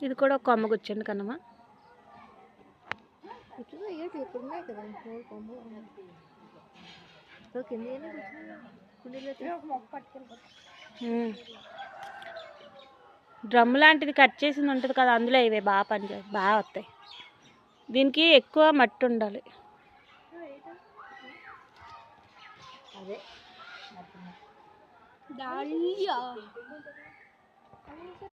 ఇది కూడా ఒక కొమ్మ కూర్చోండి కన్నమ్మ. డ్రమ్ లాంటిది కట్ చేసింది ఉంటుంది కదా, అందులో ఇవే బాగా పనిచేస్తాయి, బాగా వస్తాయి. దీనికి ఎక్కువ మట్టి ఉండాలి. అదే